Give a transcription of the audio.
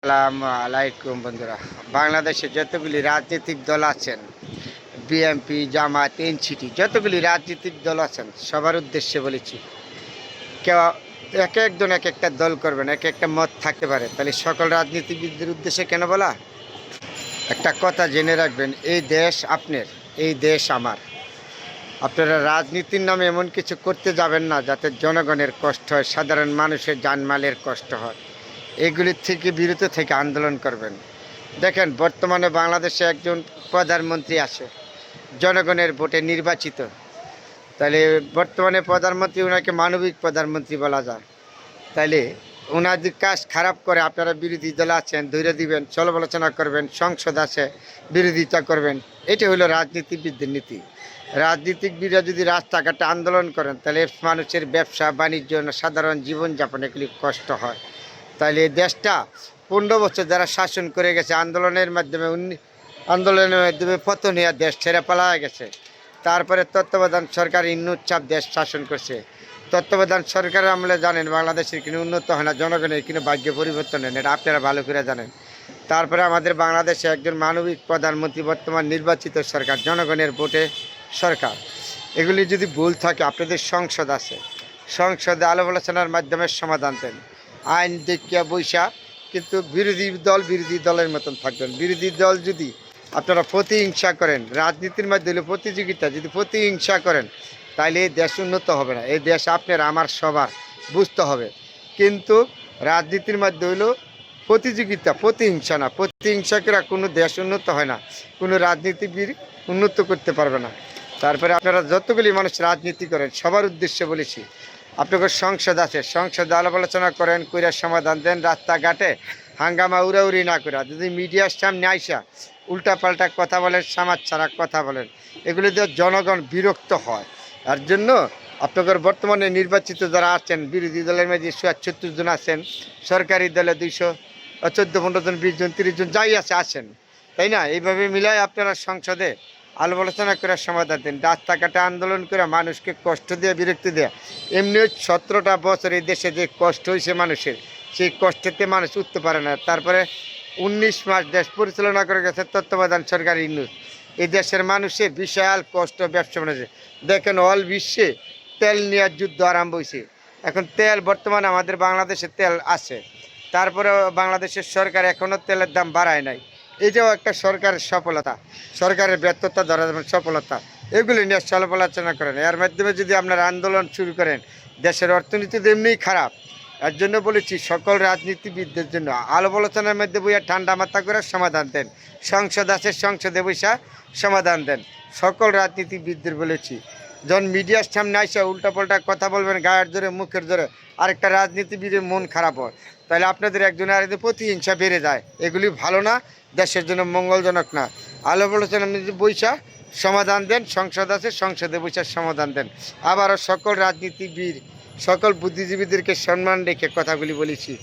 আসসালামু আলাইকুম বন্ধুরা। বাংলাদেশে যতগুলি রাজনৈতিক দল আছেন, বিএনপি, জামাত, এনসিপি, যতগুলি রাজনৈতিক দল আছেন সবার উদ্দেশ্যে বলেছি, কেউ এক একজন এক একটা দল করবেন, এক একটা মত থাকতে পারে, তাহলে সকল রাজনীতিবিদদের উদ্দেশ্যে কেন বলা? একটা কথা জেনে রাখবেন, এই দেশ আপনার, এই দেশ আমার। আপনারা রাজনীতির নামে এমন কিছু করতে যাবেন না যাতে জনগণের কষ্ট হয়, সাধারণ মানুষের জানমালের কষ্ট হয়। এগুলির থেকে বিরত থেকে আন্দোলন করবেন। দেখেন, বর্তমানে বাংলাদেশে একজন প্রধানমন্ত্রী আছে, জনগণের ভোটে নির্বাচিত। তাহলে বর্তমানে প্রধানমন্ত্রী, ওনাকে মানবিক প্রধানমন্ত্রী বলা যায়। তাইলে ওনার যদি কাজ খারাপ করে, আপনারা বিরোধী দলে আছেন, ধৈর্য দিবেন, সমালোচনা করবেন, সংসদ আছে, বিরোধিতা করবেন। এটা হলো রাজনীতিবিদদের নীতি। রাজনীতিবিদরা যদি রাস্তাঘাটে আন্দোলন করেন, তাহলে মানুষের ব্যবসা বাণিজ্য, সাধারণ জীবনযাপন এগুলি কষ্ট হয়। তাহলে এই দেশটা 15 বছর যারা শাসন করে গেছে, আন্দোলনের মাধ্যমে পতন হয়ে দেশ ছেড়ে পালায় গেছে। তারপরে তত্ত্বাবধান সরকার ইন্নুর চাপ দেশ শাসন করছে। তত্ত্বাবধান সরকারের আমলে জানেন বাংলাদেশের কিন্তু উন্নত হয় না, জনগণের কিন্তু ভাগ্য পরিবর্তন হয় না, এটা আপনারা ভালো করে জানেন। তারপরে আমাদের বাংলাদেশে একজন মানবিক প্রধানমন্ত্রী, বর্তমান নির্বাচিত সরকার, জনগণের ভোটে সরকার। এগুলি যদি ভুল থাকে, আপনাদের সংসদ আছে, সংসদে আলাপ আলোচনার মাধ্যমে সমাধান দেন। আইন দেখিয়া বৈশা, কিন্তু বিরোধী দলের মতন থাকবেন। বিরোধী দল যদি আপনারা প্রতিহিংসা করেন, রাজনীতির মাধ্যমে প্রতিযোগিতা যদি প্রতিহিংসা করেন, তাহলে এই দেশ উন্নত হবে না। এই দেশ আপনার আমার সবার বুঝতে হবে। কিন্তু রাজনীতির মাধ্যমে হলো প্রতিযোগিতা, প্রতিহিংসা না। প্রতিহিংসা করে কোনো দেশ উন্নত হয় না, কোনো রাজনীতিবিদ উন্নত করতে পারবে না। তারপরে আপনারা যতগুলি মানুষ রাজনীতি করেন, সবার উদ্দেশ্যে বলেছি, আপনাদের সংসদ আছে, সংসদে আলাপ আলোচনা করেন, কইরা সমাধান দেন। রাস্তাঘাটে হাঙ্গামা উড়াউড়ি না করে, যদি মিডিয়ার সামনে আইসা উল্টাপাল্টা কথা বলেন, সমাজ ছাড়া কথা বলেন, এগুলি দিয়ে জনগণ বিরক্ত হয়। তার জন্য আপনাদের বর্তমানে নির্বাচিত যারা আছেন, বিরোধী দলের মধ্যে 76 জন আছেন, সরকারি দলে 214-15 জন, 20 জন, 30 জন যাই আছেন, তাই না? এইভাবে মিলাই আপনারা সংসদে আলাপ আলোচনা করে সমাধান দেন। রাস্তাঘাটে আন্দোলন করে মানুষকে কষ্ট দিয়ে, বিরক্তি দেয়া। এমনি 17টা বছর এই দেশে যে কষ্ট হয়েছে মানুষের, সেই কষ্টেতে মানুষ উঠতে পারে না। তারপরে 19 মাস দেশ পরিচালনা করে গেছে তত্ত্বাবধান সরকার ইউনূস। এই দেশের মানুষের বিশাল কষ্ট, ব্যবসা বাণিজ্য দেখেন। অল বিশ্বে তেল নেওয়ার যুদ্ধ আরম্ভ হয়েছে। এখন তেল বর্তমানে আমাদের বাংলাদেশে তেল আছে, তারপরে বাংলাদেশের সরকার এখনও তেলের দাম বাড়ায় নাই। এটাও একটা সরকারের সফলতা, সরকারের ব্যর্থতা ধরা যাবে সফলতা। এগুলি নিয়ে সমালোচনা করেন। এর মাধ্যমে যদি আপনারা আন্দোলন শুরু করেন, দেশের অর্থনীতি তো এমনিই খারাপ। এর জন্য বলেছি, সকল রাজনীতিবিদদের জন্য আলাপ আলোচনার মধ্যে বইয়া ঠান্ডা মাথা করে সমাধান দেন। সংসদ আছে, সংসদে বৈশা সমাধান দেন। সকল রাজনীতিবিদদের বলেছি, যখন মিডিয়ার সামনে আইসা উল্টাপাল্টা কথা বলবেন, গায়ের জোরে, মুখের জোরে, আরেকটা রাজনীতিবিদের মন খারাপ হয়, তাহলে আপনাদের একজনের আরেকজন প্রতিহিংসা বেড়ে যায়। এগুলি ভালো না, দেশের জন্য মঙ্গলজনক না। আলাপ আলোচনার মধ্যে বৈশা সমাধান দেন। সংসদ আছে, সংসদে বৈশা সমাধান দেন। আবারও সকল রাজনীতিবিদ, সকল বুদ্ধিজীবীদেরকে সম্মান রেখে কথাগুলি বলেছি।